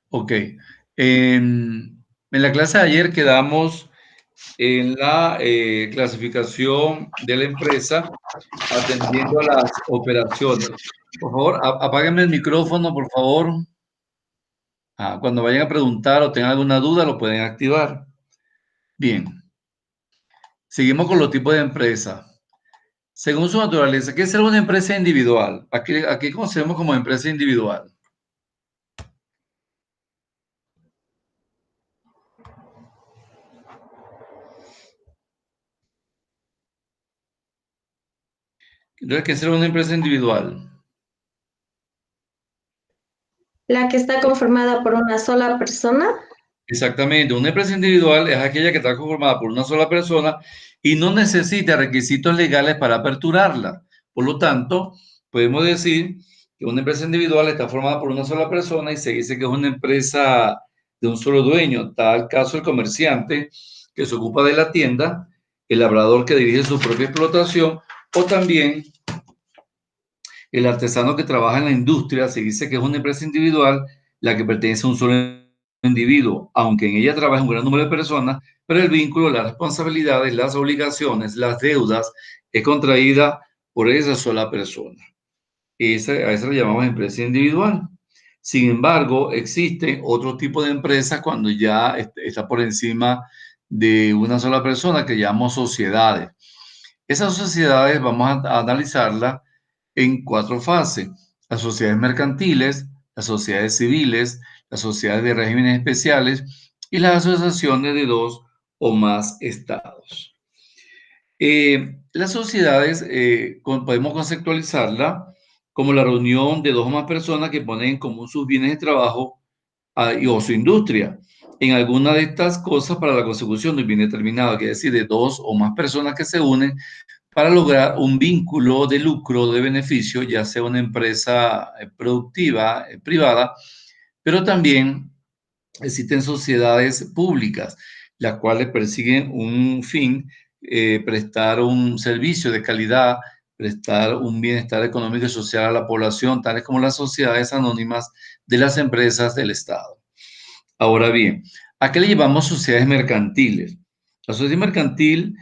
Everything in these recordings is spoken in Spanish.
Ok. En la clase de ayer quedamos en la clasificación de la empresa atendiendo a las operaciones. Por favor, apáguenme el micrófono, por favor. Cuando vayan a preguntar o tengan alguna duda, lo pueden activar. Bien. Seguimos con los tipos de empresa. Según su naturaleza, ¿qué es ser una empresa individual? Aquí conocemos como empresa individual. Entonces, ¿qué es ser una empresa individual? La que está conformada por una sola persona. Exactamente, una empresa individual es aquella que está conformada por una sola persona y no necesita requisitos legales para aperturarla. Por lo tanto, podemos decir que una empresa individual está formada por una sola persona y se dice que es una empresa de un solo dueño. Tal caso el comerciante que se ocupa de la tienda, el labrador que dirige su propia explotación o también el artesano que trabaja en la industria. Se dice que es una empresa individual la que pertenece a un solo individuo, aunque en ella trabaja un gran número de personas, pero el vínculo, las responsabilidades, las obligaciones, las deudas es contraída por esa sola persona. A esa le llamamos empresa individual. Sin embargo, existe otro tipo de empresas cuando ya está por encima de una sola persona que llamamos sociedades. Esas sociedades vamos a analizarlas en 4 fases: las sociedades mercantiles, las sociedades civiles, las sociedades de regímenes especiales y las asociaciones de 2 o más estados. Las sociedades podemos conceptualizarla como la reunión de 2 o más personas que ponen en común sus bienes de trabajo o su industria en alguna de estas cosas para la consecución de un bien determinado, que es decir, de 2 o más personas que se unen para lograr un vínculo de lucro, de beneficio, ya sea una empresa productiva, privada, pero también existen sociedades públicas, las cuales persiguen un fin, prestar un servicio de calidad, prestar un bienestar económico y social a la población, tales como las sociedades anónimas de las empresas del Estado. Ahora bien, ¿a qué le llamamos sociedades mercantiles? La sociedad mercantil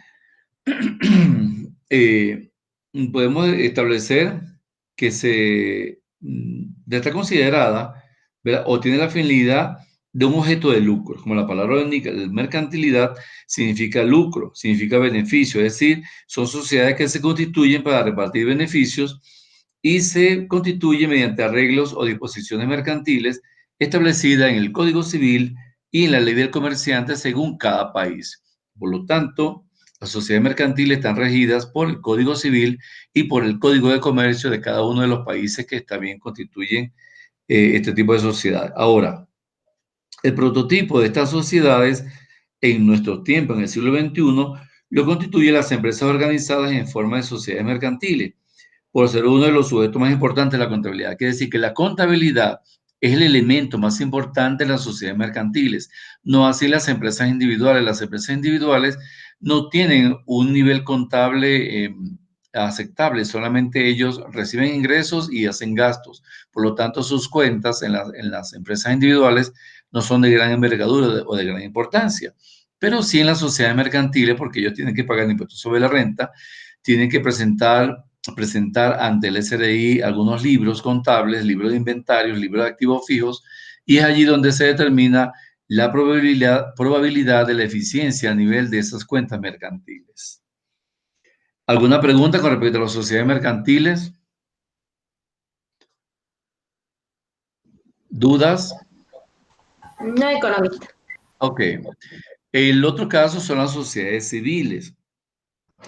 eh, podemos establecer que está considerada, ¿verdad?, o tiene la finalidad de un objeto de lucro, como la palabra indica. Mercantilidad significa lucro, significa beneficio, es decir, son sociedades que se constituyen para repartir beneficios y se constituyen mediante arreglos o disposiciones mercantiles establecidas en el Código Civil y en la ley del comerciante según cada país. Por lo tanto, las sociedades mercantiles están regidas por el Código Civil y por el Código de Comercio de cada uno de los países que también constituyen este tipo de sociedad. Ahora, el prototipo de estas sociedades en nuestro tiempo, en el siglo XXI, lo constituyen las empresas organizadas en forma de sociedades mercantiles, por ser uno de los sujetos más importantes de la contabilidad. Quiere decir que la contabilidad es el elemento más importante de las sociedades mercantiles, no así las empresas individuales. Las empresas individuales no tienen un nivel contable aceptable, solamente ellos reciben ingresos y hacen gastos. Por lo tanto, sus cuentas en las empresas individuales no son de gran envergadura o de gran importancia. Pero sí en las sociedades mercantiles, porque ellos tienen que pagar impuestos sobre la renta, tienen que presentar ante el SRI algunos libros contables, libros de inventarios, libros de activos fijos, y es allí donde se determina la probabilidad de la eficiencia a nivel de esas cuentas mercantiles. ¿Alguna pregunta con respecto a las sociedades mercantiles? ¿Dudas? No, economista. Ok. El otro caso son las sociedades civiles.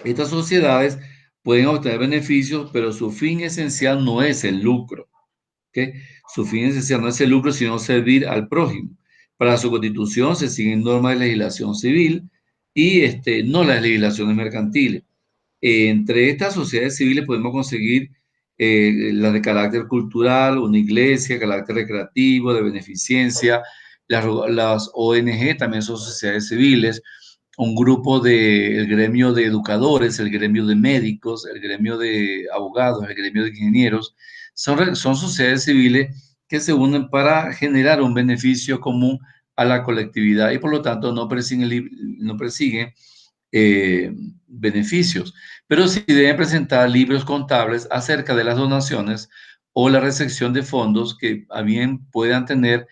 Estas sociedades pueden obtener beneficios, pero su fin esencial no es el lucro. ¿Okay? Su fin esencial no es el lucro, sino servir al prójimo. Para su constitución se siguen normas de legislación civil y no las legislaciones mercantiles. Entre estas sociedades civiles podemos conseguir las de carácter cultural, una iglesia, carácter recreativo, de beneficencia, Las ONG también son sociedades civiles, un grupo del gremio de educadores, el gremio de médicos, el gremio de abogados, el gremio de ingenieros, son sociedades civiles que se unen para generar un beneficio común a la colectividad y por lo tanto no persiguen eh, beneficios, pero sí deben presentar libros contables acerca de las donaciones o la recepción de fondos que a bien puedan tener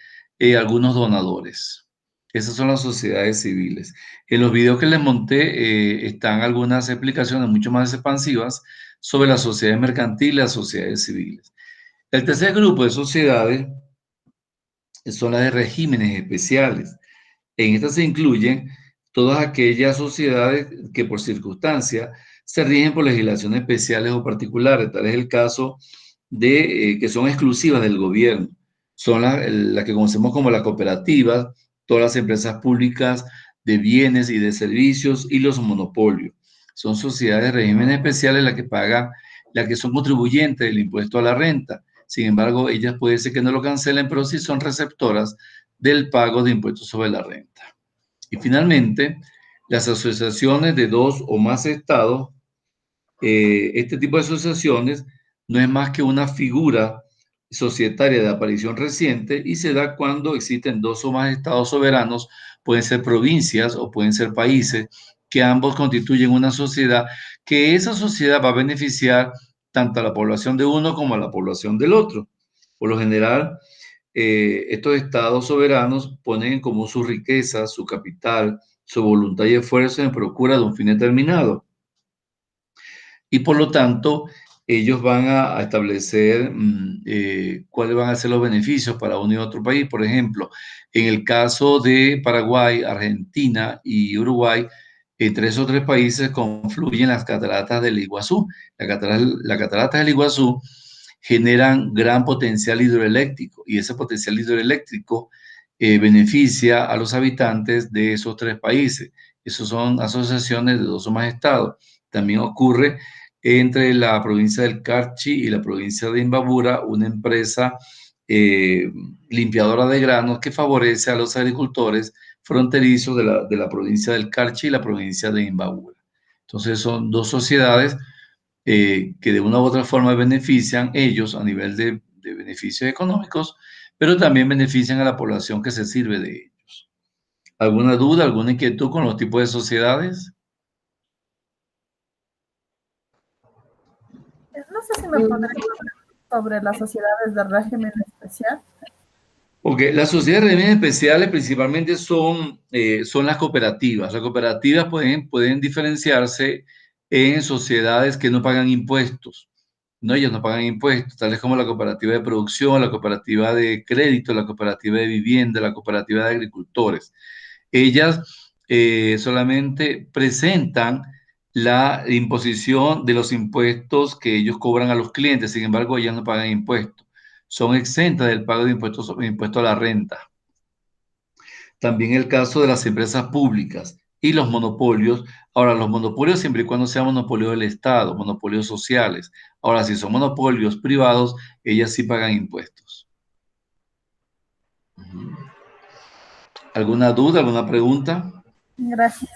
algunos donadores. Esas son las sociedades civiles. En los videos que les monté están algunas explicaciones mucho más expansivas sobre las sociedades mercantiles y las sociedades civiles. El tercer grupo de sociedades son las de regímenes especiales. En estas se incluyen todas aquellas sociedades que por circunstancia se rigen por legislaciones especiales o particulares. Tal es el caso de que son exclusivas del gobierno. Son las que conocemos como las cooperativas, todas las empresas públicas de bienes y de servicios y los monopolios. Son sociedades de regímenes especiales las que pagan, las que son contribuyentes del impuesto a la renta. Sin embargo, ellas puede ser que no lo cancelen, pero sí son receptoras del pago de impuestos sobre la renta. Y finalmente, las asociaciones de dos o más estados, este tipo de asociaciones no es más que una figura societaria de aparición reciente y se da cuando existen dos o más estados soberanos, pueden ser provincias o pueden ser países, que ambos constituyen una sociedad, que esa sociedad va a beneficiar tanto a la población de uno como a la población del otro. Por lo general, estos estados soberanos ponen en común su riqueza, su capital, su voluntad y esfuerzo en procura de un fin determinado. Y por lo tanto, ellos van a establecer cuáles van a ser los beneficios para uno y otro país. Por ejemplo, en el caso de Paraguay, Argentina y Uruguay, entre esos tres países confluyen las cataratas del Iguazú. Las cataratas del Iguazú generan gran potencial hidroeléctrico y ese potencial hidroeléctrico beneficia a los habitantes de esos tres países. Esos son asociaciones de dos o más estados. También ocurre entre la provincia del Carchi y la provincia de Imbabura, una empresa limpiadora de granos que favorece a los agricultores fronterizos de la provincia del Carchi y la provincia de Imbabura. Entonces son dos sociedades que de una u otra forma benefician ellos a nivel de beneficios económicos, pero también benefician a la población que se sirve de ellos. ¿Alguna duda, alguna inquietud con los tipos de sociedades? No sé si me podría hablar sobre las sociedades de régimen especial. Porque las sociedades de régimen especiales principalmente son las cooperativas. Las cooperativas pueden diferenciarse en sociedades que no pagan impuestos. No, ellos no pagan impuestos, tales como la cooperativa de producción, la cooperativa de crédito, la cooperativa de vivienda, la cooperativa de agricultores. Ellas solamente presentan la imposición de los impuestos que ellos cobran a los clientes, sin embargo, ellas no pagan impuestos. Son exentas del pago de impuestos a la renta. También el caso de las empresas públicas y los monopolios. Ahora, los monopolios siempre y cuando sean monopolios del Estado, monopolios sociales. Ahora, si son monopolios privados, ellas sí pagan impuestos. ¿Alguna duda, alguna pregunta? Gracias.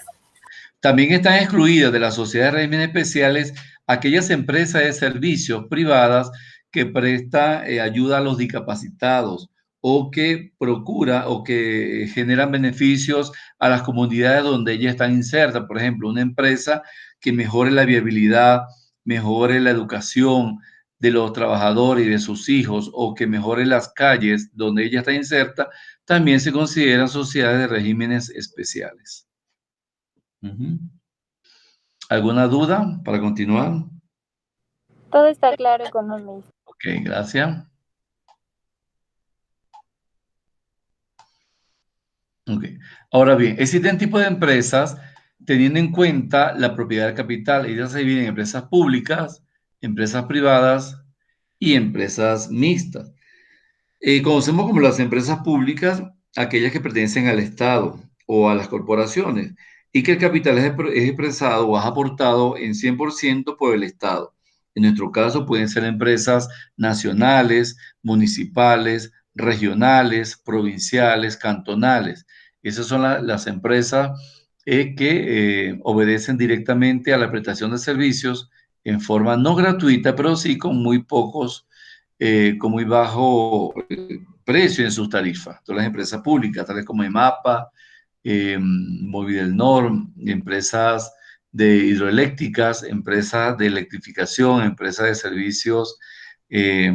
También están excluidas de las sociedades de régimen especiales aquellas empresas de servicios privadas que prestan ayuda a los discapacitados o que procura o que generan beneficios a las comunidades donde ellas están insertas. Por ejemplo, una empresa que mejore la viabilidad, mejore la educación de los trabajadores y de sus hijos o que mejore las calles donde ella está inserta, también se consideran sociedades de regímenes especiales. ¿Alguna duda para continuar? Todo está claro con los mismos. Ok, gracias. Ok. Ahora bien, existen tipos de empresas teniendo en cuenta la propiedad del capital. Ellas se dividen en empresas públicas, empresas privadas y empresas mixtas. Conocemos como las empresas públicas aquellas que pertenecen al Estado o a las corporaciones y que el capital es expresado o es aportado en 100% por el Estado. En nuestro caso pueden ser empresas nacionales, municipales, regionales, provinciales, cantonales. Esas son las empresas que obedecen directamente a la prestación de servicios en forma no gratuita, pero sí con muy pocos, con muy bajo precio en sus tarifas. Todas las empresas públicas, tales como EMAPA, Movidelnor, empresas de hidroeléctricas, empresas de electrificación, empresas de servicios eh,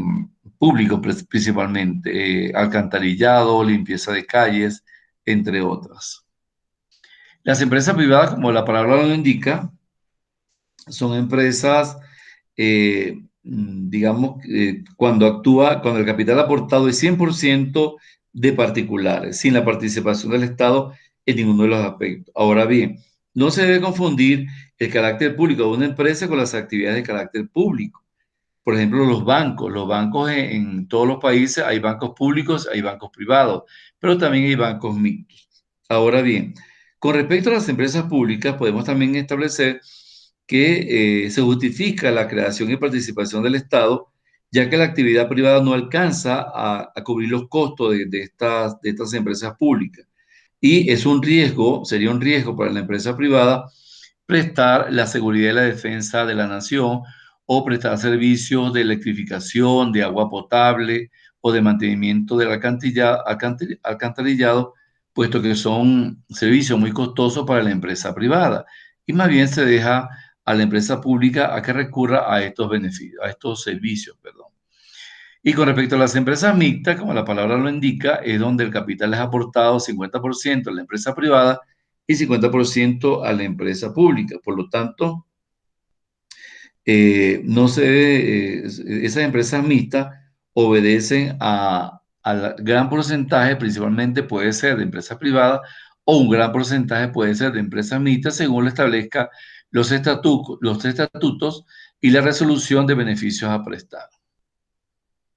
públicos principalmente, alcantarillado, limpieza de calles, entre otras. Las empresas privadas, como la palabra lo indica, son empresas, digamos, cuando el capital aportado es 100% de particulares, sin la participación del Estado en ninguno de los aspectos. Ahora bien, no se debe confundir el carácter público de una empresa con las actividades de carácter público. Por ejemplo, los bancos en todos los países hay bancos públicos, hay bancos privados, pero también hay bancos mixtos. Ahora bien, con respecto a las empresas públicas, podemos también establecer que se justifica la creación y participación del Estado, ya que la actividad privada no alcanza a cubrir los costos de estas empresas públicas. Y es un riesgo, sería un riesgo para la empresa privada prestar la seguridad y la defensa de la nación o prestar servicios de electrificación, de agua potable o de mantenimiento del alcantarillado, puesto que son servicios muy costosos para la empresa privada. Y más bien se deja a la empresa pública a que recurra a estos beneficios, a estos servicios, perdón. Y con respecto a las empresas mixtas, como la palabra lo indica, es donde el capital es aportado 50% a la empresa privada y 50% a la empresa pública. Por lo tanto, no se debe, esas empresas mixtas obedecen al gran porcentaje, principalmente puede ser de empresas privadas o un gran porcentaje puede ser de empresas mixtas según lo establezca los estatutos y la resolución de beneficios a prestar.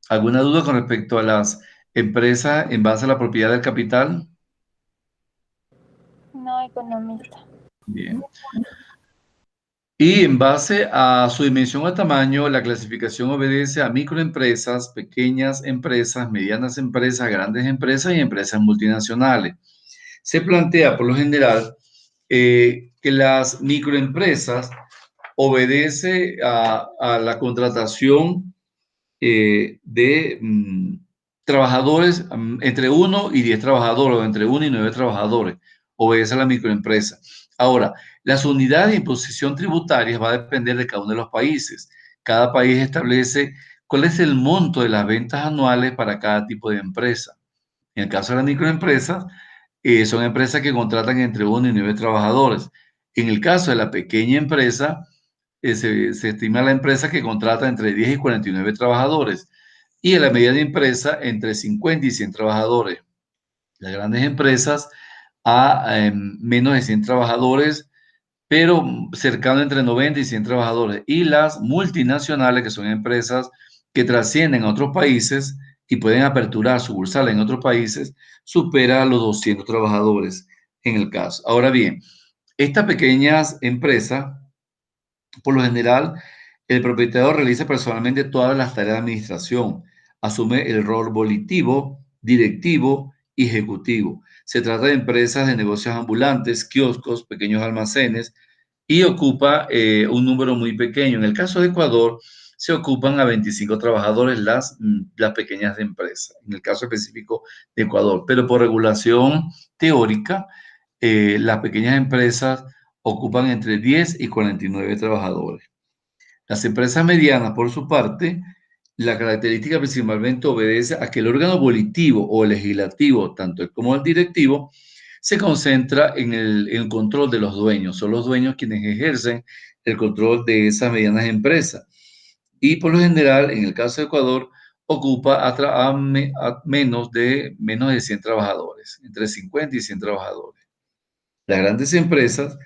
¿Alguna duda con respecto a las empresas en base a la propiedad del capital? No, economista. Bien. Y en base a su dimensión o tamaño, la clasificación obedece a microempresas, pequeñas empresas, medianas empresas, grandes empresas y empresas multinacionales. Se plantea por lo general que las microempresas obedece a la contratación de trabajadores entre 1 y 10 trabajadores o entre 1 y 9 trabajadores. Obedece a la microempresa. Ahora, las unidades de imposición tributaria va a depender de cada uno de los países. Cada país establece cuál es el monto de las ventas anuales para cada tipo de empresa. En el caso de las microempresas, son empresas que contratan entre 1 y 9 trabajadores. En el caso de la pequeña empresa, se estima la empresa que contrata entre 10 y 49 trabajadores y en la mediana empresa entre 50 y 100 trabajadores. Las grandes empresas a menos de 100 trabajadores, pero cercano entre 90 y 100 trabajadores. Y las multinacionales, que son empresas que trascienden a otros países y pueden aperturar sucursales en otros países, supera a los 200 trabajadores en el caso. Ahora bien, estas pequeñas empresas, por lo general, el propietario realiza personalmente todas las tareas de administración, asume el rol volitivo, directivo y ejecutivo. Se trata de empresas de negocios ambulantes, kioscos, pequeños almacenes y ocupa un número muy pequeño. En el caso de Ecuador, se ocupan a 25 trabajadores las pequeñas empresas, en el caso específico de Ecuador. Pero por regulación teórica, las pequeñas empresas ocupan entre 10 y 49 trabajadores. Las empresas medianas, por su parte, la característica principalmente obedece a que el órgano volitivo o legislativo, tanto el como el directivo, se concentra en el control de los dueños. Son los dueños quienes ejercen el control de esas medianas empresas. Y por lo general, en el caso de Ecuador, ocupa a menos de 100 trabajadores, entre 50 y 100 trabajadores. Las grandes empresas,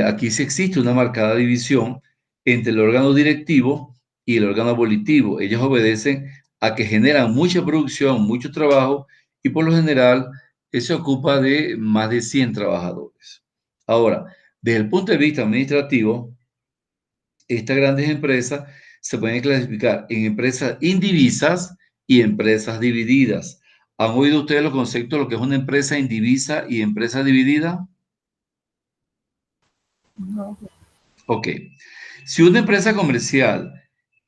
aquí sí existe una marcada división entre el órgano directivo y el órgano volitivo. Ellos obedecen a que generan mucha producción, mucho trabajo y por lo general se ocupa de más de 100 trabajadores. Ahora, desde el punto de vista administrativo, estas grandes empresas se pueden clasificar en empresas indivisas y empresas divididas. ¿Han oído ustedes los conceptos de lo que es una empresa indivisa y empresa dividida? No. Ok. Si una empresa comercial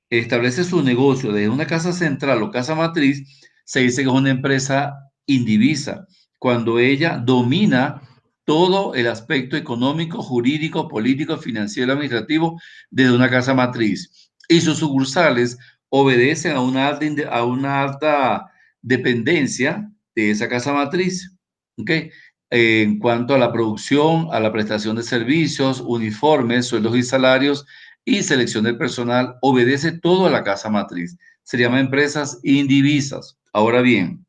establece su negocio desde una casa central o casa matriz, se dice que es una empresa indivisa, cuando ella domina todo el aspecto económico, jurídico, político, financiero, administrativo desde una casa matriz. Y sus sucursales obedecen a una alta dependencia de esa casa matriz. ¿Ok? En cuanto a la producción, a la prestación de servicios, uniformes, sueldos y salarios, y selección del personal, obedece todo a la casa matriz. Se llama empresas indivisas. Ahora bien,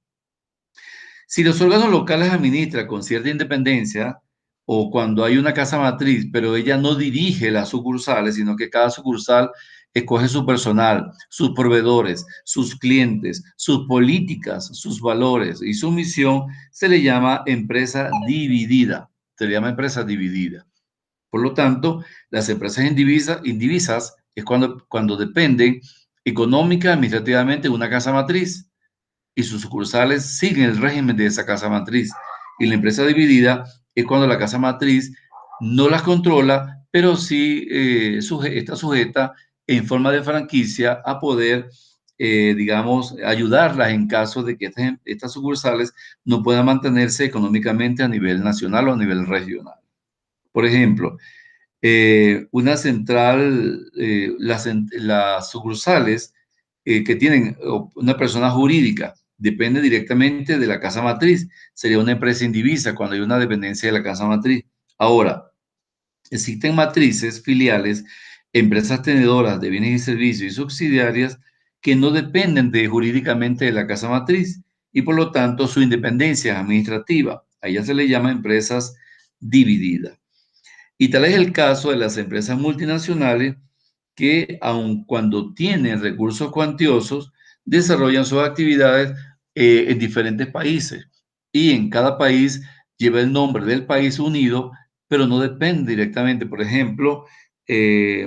si los órganos locales administran con cierta independencia o cuando hay una casa matriz, pero ella no dirige las sucursales, sino que cada sucursal escoge su personal, sus proveedores, sus clientes, sus políticas, sus valores y su misión, se le llama empresa dividida. Se le llama empresa dividida. Por lo tanto, las empresas indivisas es cuando dependen económica, administrativamente de una casa matriz y sus sucursales siguen el régimen de esa casa matriz. Y la empresa dividida es cuando la casa matriz no las controla, pero sí está sujeta en forma de franquicia a poder, digamos, ayudarlas en caso de que estas sucursales no puedan mantenerse económicamente a nivel nacional o a nivel regional. Por ejemplo, una central, las sucursales que tienen una persona jurídica depende directamente de la casa matriz. Sería una empresa indivisa cuando hay una dependencia de la casa matriz. Ahora, existen matrices, filiales, empresas tenedoras de bienes y servicios y subsidiarias que no dependen jurídicamente de la casa matriz y por lo tanto su independencia es administrativa. A ellas se le llama empresas divididas. Y tal es el caso de las empresas multinacionales que, aun cuando tienen recursos cuantiosos, desarrollan sus actividades en diferentes países. Y en cada país lleva el nombre del país unido, pero no depende directamente. Por ejemplo,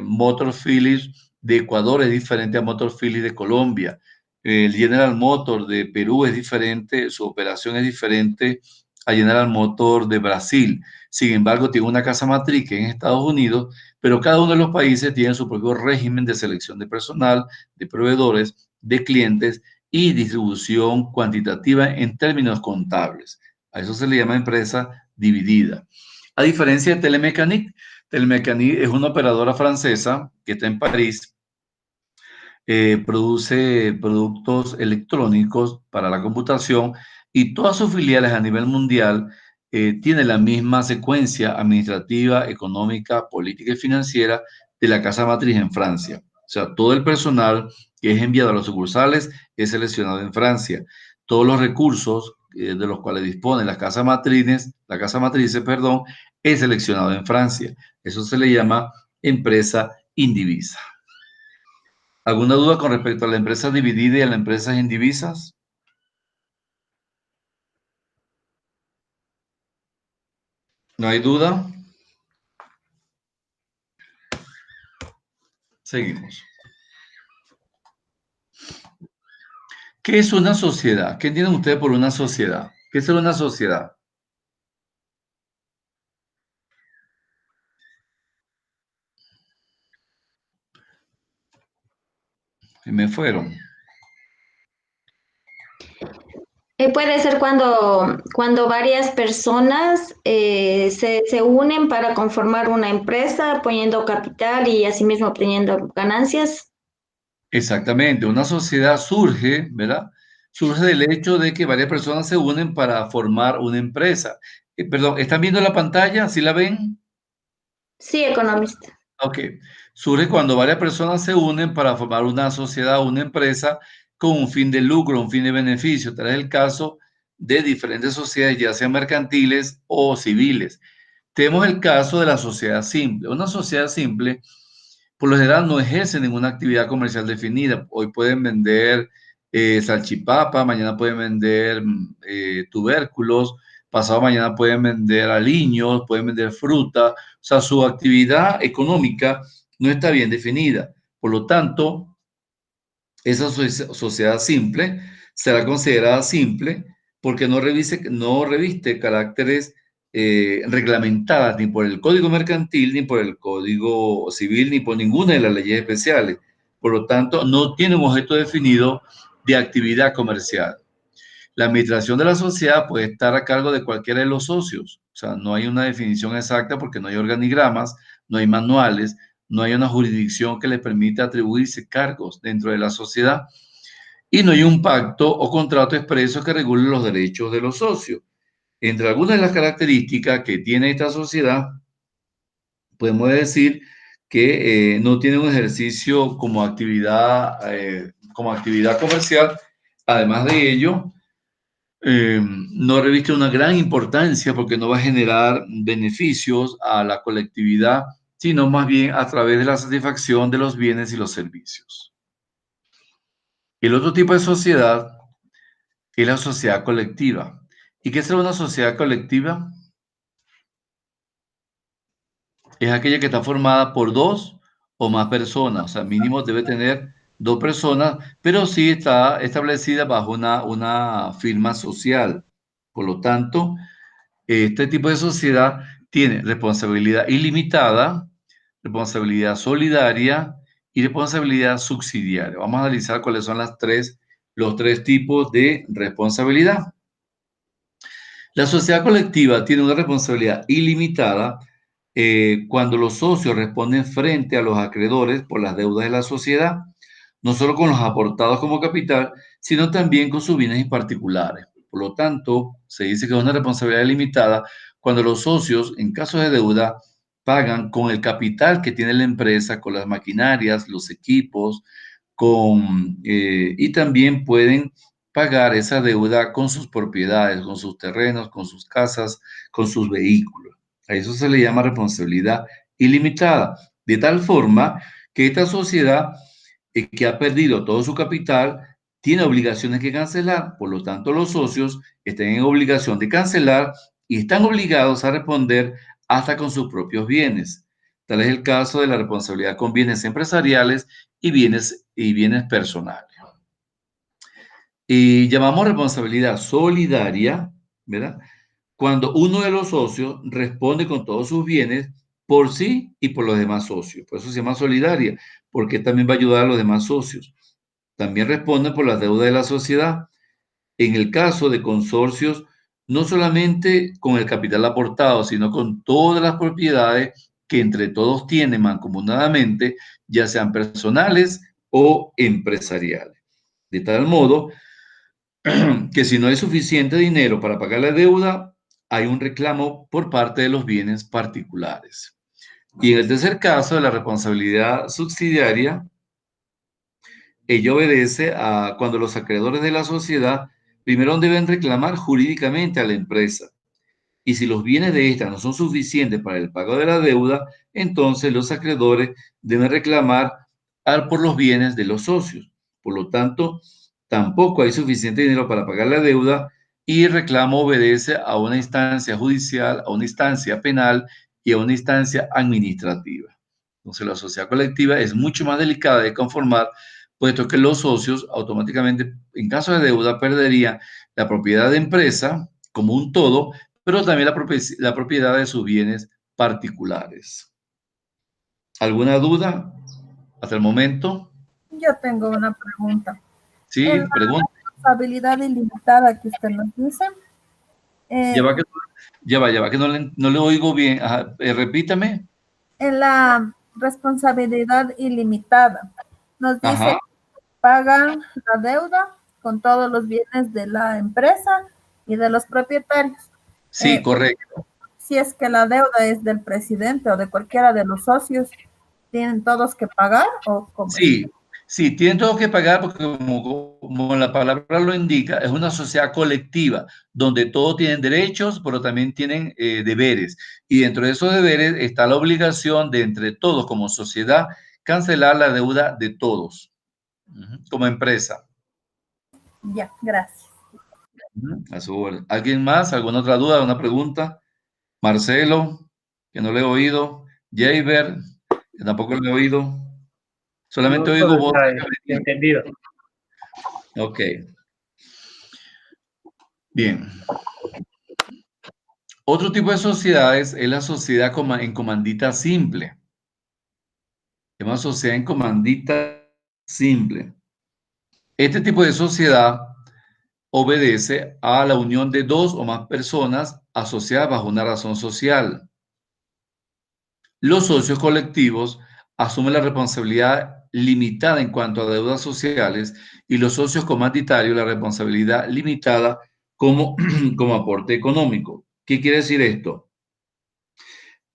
Motor Phillips de Ecuador es diferente a Motor Phillips de Colombia. El General Motor de Perú es diferente, su operación es diferente a General Motor de Brasil. Sin embargo, tiene una casa matriz que es en Estados Unidos, pero cada uno de los países tiene su propio régimen de selección de personal, de proveedores, de clientes y distribución cuantitativa en términos contables. A eso se le llama empresa dividida. A diferencia de Telemecanique, Telemecanique es una operadora francesa que está en París, produce productos electrónicos para la computación y todas sus filiales a nivel mundial tienen la misma secuencia administrativa, económica, política y financiera de la casa matriz en Francia. O sea, todo el personal que es enviado a las sucursales es seleccionado en Francia. Todos los recursos de los cuales disponen las casas matrices, perdón, es seleccionado en Francia. Eso se le llama empresa indivisa. ¿Alguna duda con respecto a la empresa dividida y a las empresas indivisas? ¿No hay duda? Seguimos. ¿Qué es una sociedad? ¿Qué entienden ustedes por una sociedad? ¿Qué es una sociedad? Y me fueron. Puede ser cuando varias personas se unen para conformar una empresa, poniendo capital y asimismo obteniendo ganancias. Exactamente. Una sociedad surge, ¿verdad? Surge del hecho de que varias personas se unen para formar una empresa. Perdón, ¿están viendo la pantalla? ¿Sí la ven? Sí, economista. Ok. Surge cuando varias personas se unen para formar una sociedad o una empresa con un fin de lucro, un fin de beneficio. Tal es el caso de diferentes sociedades, ya sean mercantiles o civiles. Tenemos el caso de la sociedad simple. Una sociedad simple, por lo general, no ejerce ninguna actividad comercial definida. Hoy pueden vender salchipapa, mañana pueden vender tubérculos, pasado mañana pueden vender aliños, pueden vender fruta. O sea, su actividad económica no está bien definida. Por lo tanto, esa sociedad simple será considerada simple porque no reviste caracteres reglamentadas ni por el Código Mercantil, ni por el Código Civil, ni por ninguna de las leyes especiales. Por lo tanto, no tiene un objeto definido de actividad comercial. La administración de la sociedad puede estar a cargo de cualquiera de los socios. O sea, no hay una definición exacta porque no hay organigramas, no hay manuales, no hay una jurisdicción que le permita atribuirse cargos dentro de la sociedad y no hay un pacto o contrato expreso que regule los derechos de los socios. Entre algunas de las características que tiene esta sociedad, podemos decir que no tiene un ejercicio como actividad comercial. Además de ello, no reviste una gran importancia porque no va a generar beneficios a la colectividad, sino más bien a través de la satisfacción de los bienes y los servicios. El otro tipo de sociedad es la sociedad colectiva. ¿Y qué es una sociedad colectiva? Es aquella que está formada por dos o más personas, o sea, mínimo debe tener dos personas, pero sí está establecida bajo una firma social. Por lo tanto, este tipo de sociedad tiene responsabilidad ilimitada, responsabilidad solidaria y responsabilidad subsidiaria. Vamos a analizar cuáles son los tres tipos de responsabilidad. La sociedad colectiva tiene una responsabilidad ilimitada cuando los socios responden frente a los acreedores por las deudas de la sociedad, no solo con los aportados como capital, sino también con sus bienes particulares. Por lo tanto, se dice que es una responsabilidad limitada cuando los socios, en caso de deuda, pagan con el capital que tiene la empresa, con las maquinarias, los equipos, y también pueden pagar esa deuda con sus propiedades, con sus terrenos, con sus casas, con sus vehículos. A eso se le llama responsabilidad ilimitada, de tal forma que esta sociedad que ha perdido todo su capital tiene obligaciones que cancelar, por lo tanto los socios están en obligación de cancelar y están obligados a responder hasta con sus propios bienes. Tal es el caso de la responsabilidad con bienes empresariales y bienes personales. Y llamamos responsabilidad solidaria, ¿verdad? Cuando uno de los socios responde con todos sus bienes por sí y por los demás socios. Por eso se llama solidaria, porque también va a ayudar a los demás socios. También responde por las deudas de la sociedad. En el caso de consorcios, no solamente con el capital aportado, sino con todas las propiedades que entre todos tienen mancomunadamente, ya sean personales o empresariales. De tal modo que si no hay suficiente dinero para pagar la deuda, hay un reclamo por parte de los bienes particulares. Y en el tercer caso, de la responsabilidad subsidiaria, ello obedece a cuando los acreedores de la sociedad primero deben reclamar jurídicamente a la empresa. Y si los bienes de esta no son suficientes para el pago de la deuda, entonces los acreedores deben reclamar por los bienes de los socios. Por lo tanto, tampoco hay suficiente dinero para pagar la deuda y el reclamo obedece a una instancia judicial, a una instancia penal y a una instancia administrativa. Entonces, la sociedad colectiva es mucho más delicada de conformar, puesto que los socios automáticamente, en caso de deuda, perderían la propiedad de empresa como un todo, pero también la propiedad de sus bienes particulares. ¿Alguna duda hasta el momento? Yo tengo una pregunta. En Sí, la pregunta. responsabilidad ilimitada que usted nos dice, Ya eh, va que, ya va, que no le oigo bien. Ajá, repítame. en la responsabilidad ilimitada, nos dice, Ajá. pagan la deuda con todos los bienes de la empresa y de los propietarios. Sí, correcto. Si es que la deuda es del presidente o de cualquiera de los socios, ¿tienen todos que pagar o cómo es? Sí, sí, tienen todos que pagar porque como la palabra lo indica, es una sociedad colectiva donde todos tienen derechos, pero también tienen deberes. Y dentro de esos deberes está la obligación de entre todos como sociedad cancelar la deuda de todos como empresa. Ya, gracias. A su orden. ¿Alguien más? ¿Alguna otra duda? ¿Una pregunta? Marcelo, que no le he oído. Jaber, que tampoco le he oído. No, Solamente oigo todo voz. está entendido. Ok, bien. Otro tipo de sociedades es la sociedad en comandita simple. Es una sociedad en comandita simple. Este tipo de sociedad obedece a la unión de dos o más personas asociadas bajo una razón social. Los socios colectivos asumen la responsabilidad limitada en cuanto a deudas sociales y los socios comanditarios la responsabilidad limitada como, como aporte económico. ¿Qué quiere decir esto?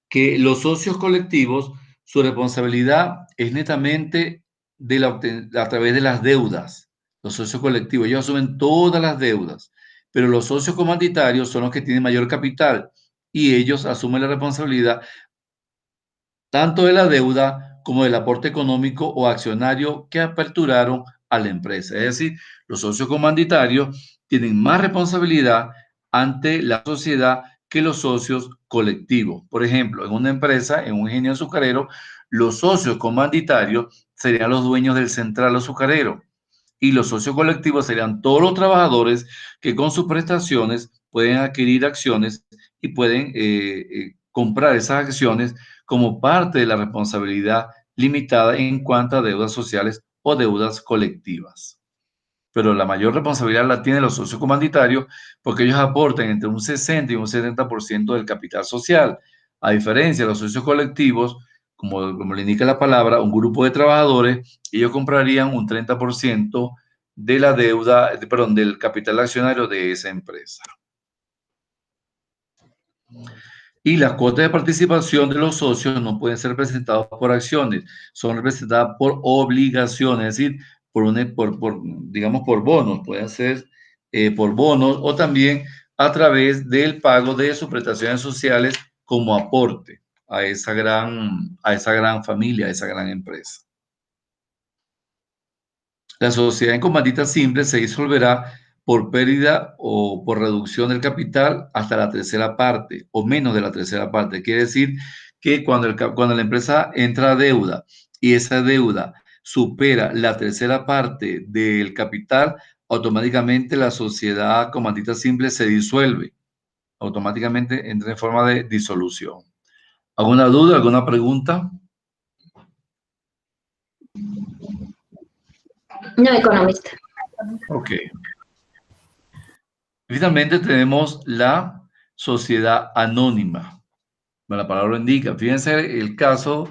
Que los socios colectivos, su responsabilidad es netamente a través de las deudas. Los socios colectivos, ellos asumen todas las deudas, pero los socios comanditarios son los que tienen mayor capital y ellos asumen la responsabilidad tanto de la deuda como del aporte económico o accionario que aperturaron a la empresa. Es decir, los socios comanditarios tienen más responsabilidad ante la sociedad que los socios colectivos. Por ejemplo, en una empresa, en un ingenio azucarero, los socios comanditarios serían los dueños del central azucarero y los socios colectivos serían todos los trabajadores que con sus prestaciones pueden adquirir acciones y pueden comprar esas acciones como parte de la responsabilidad limitada en cuanto a deudas sociales o deudas colectivas. Pero la mayor responsabilidad la tienen los socios comanditarios porque ellos aportan entre un 60 y un 70% del capital social. A diferencia de los socios colectivos, como le indica la palabra, un grupo de trabajadores, ellos comprarían un 30% de la deuda, perdón, del capital accionario de esa empresa. Y las cuotas de participación de los socios no pueden ser representadas por acciones, son representadas por obligaciones, es decir, digamos, por bonos, pueden ser por bonos o también a través del pago de sus prestaciones sociales como aporte a esa gran familia, a esa gran empresa. La sociedad en comandita simple se disolverá por pérdida o por reducción del capital hasta la tercera parte o menos de la tercera parte. Quiere decir que cuando la empresa entra a deuda y esa deuda supera la tercera parte del capital, automáticamente la sociedad comandita simple se disuelve. Automáticamente entra en forma de disolución. ¿Alguna duda, alguna pregunta? No economista. Ok. Finalmente tenemos la sociedad anónima. La palabra lo indica. Fíjense el caso.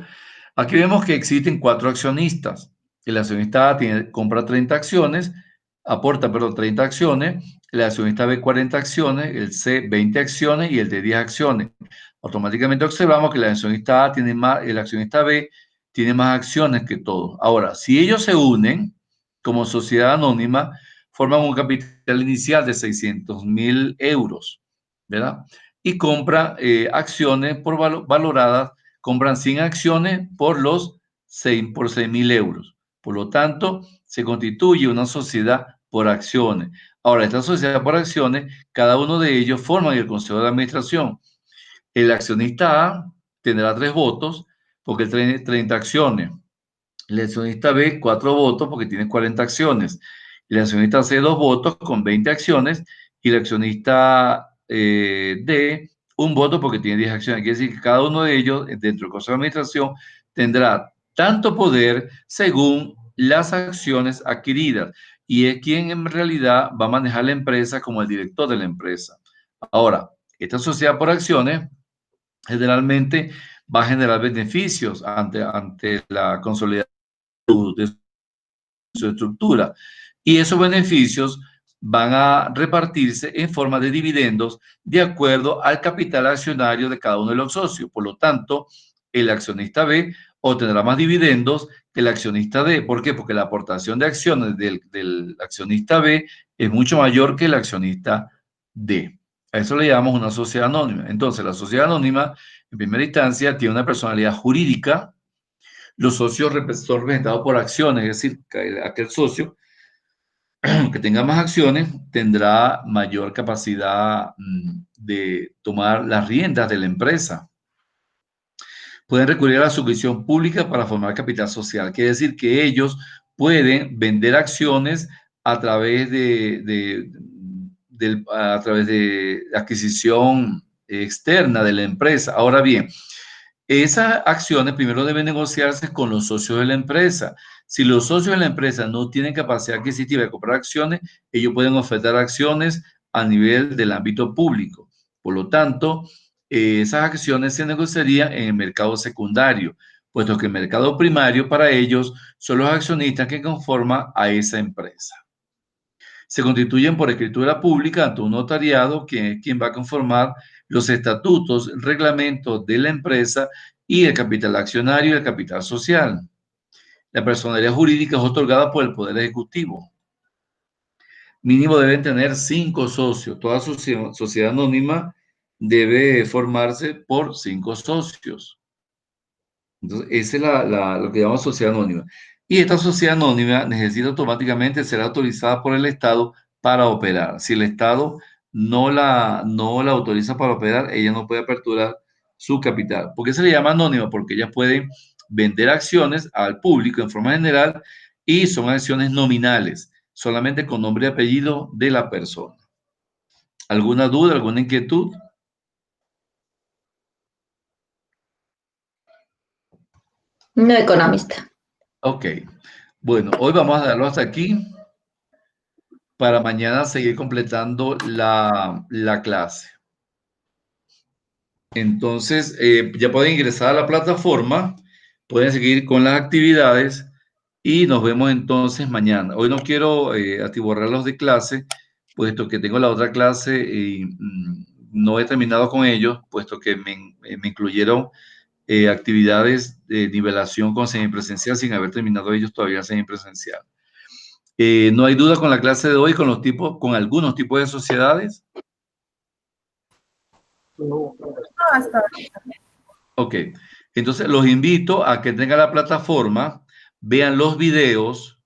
Aquí vemos que existen 4 accionistas. El accionista A compra 30 acciones, aporta, perdón, 30 acciones. El accionista B 40 acciones, el C 20 acciones y el D 10 acciones. Automáticamente observamos que el accionista A tiene más, el accionista B tiene más acciones que todos. Ahora, si ellos se unen como sociedad anónima, forman un capital inicial de 600.000 euros, ¿verdad? Y compra acciones valoradas, compran 100 acciones por 6.000 euros. Por lo tanto, se constituye una sociedad por acciones. Ahora, esta sociedad por acciones, cada uno de ellos forma el consejo de administración. El accionista A tendrá 3 votos porque tiene 30 acciones. El accionista B, 4 votos porque tiene 40 acciones. El accionista C, 2 votos con 20 acciones. Y el accionista D, 1 voto porque tiene 10 acciones. Quiere decir que cada uno de ellos, dentro del Consejo de Administración, tendrá tanto poder según las acciones adquiridas. Y es quien en realidad va a manejar la empresa como el director de la empresa. Ahora, esta sociedad por acciones generalmente va a generar beneficios ante la consolidación de su estructura. Y esos beneficios van a repartirse en forma de dividendos de acuerdo al capital accionario de cada uno de los socios. Por lo tanto, el accionista B obtendrá más dividendos que el accionista D. ¿Por qué? Porque la aportación de acciones del accionista B es mucho mayor que el accionista D. A eso le llamamos una sociedad anónima. Entonces, la sociedad anónima, en primera instancia, tiene una personalidad jurídica. Los socios son representados por acciones, es decir, que aquel socio que tenga más acciones tendrá mayor capacidad de tomar las riendas de la empresa. Pueden recurrir a la suscripción pública para formar capital social, quiere decir que ellos pueden vender acciones a través a través de adquisición externa de la empresa. Ahora bien, esas acciones primero deben negociarse con los socios de la empresa. Si los socios de la empresa no tienen capacidad adquisitiva de comprar acciones, ellos pueden ofertar acciones a nivel del ámbito público. Por lo tanto, esas acciones se negociarían en el mercado secundario, puesto que el mercado primario para ellos son los accionistas que conforman a esa empresa. Se constituyen por escritura pública ante un notariado, que es quien va a conformar los estatutos, reglamentos de la empresa y el capital accionario y el capital social. La personalidad jurídica es otorgada por el Poder Ejecutivo. Mínimo deben tener 5 socios. Toda sociedad anónima debe formarse por 5 socios. Entonces, esa es lo que llamamos sociedad anónima. Y esta sociedad anónima necesita automáticamente ser autorizada por el Estado para operar. Si el Estado no la autoriza para operar, ella no puede aperturar su capital. ¿Por qué se le llama anónima? Porque ellas pueden vender acciones al público en forma general y son acciones nominales, solamente con nombre y apellido de la persona. ¿Alguna duda, alguna inquietud? No economista. Ok. Bueno, hoy vamos a darlo hasta aquí para mañana seguir completando la clase. Entonces, ya pueden ingresar a la plataforma, pueden seguir con las actividades y nos vemos entonces mañana. Hoy no quiero atiborrarlos de clase, puesto que tengo la otra clase y no he terminado con ellos, puesto que me incluyeron actividades de nivelación con semipresencial sin haber terminado ellos todavía semipresencial. ¿No hay duda con la clase de hoy con algunos tipos de sociedades? No, hasta Ok, entonces los invito a que tengan la plataforma, vean los videos,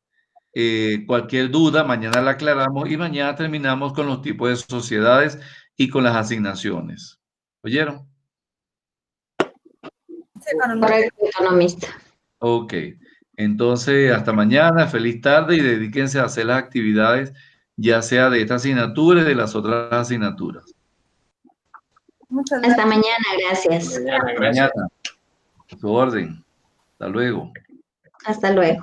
cualquier duda, mañana la aclaramos y mañana terminamos con los tipos de sociedades y con las asignaciones. ¿Oyeron? Correcto, economista. Ok, entonces hasta mañana, feliz tarde y dedíquense a hacer las actividades, ya sea de esta asignatura y de las otras asignaturas. muchas gracias. Hasta mañana, gracias. Mañana, a su orden. Hasta luego. Hasta luego.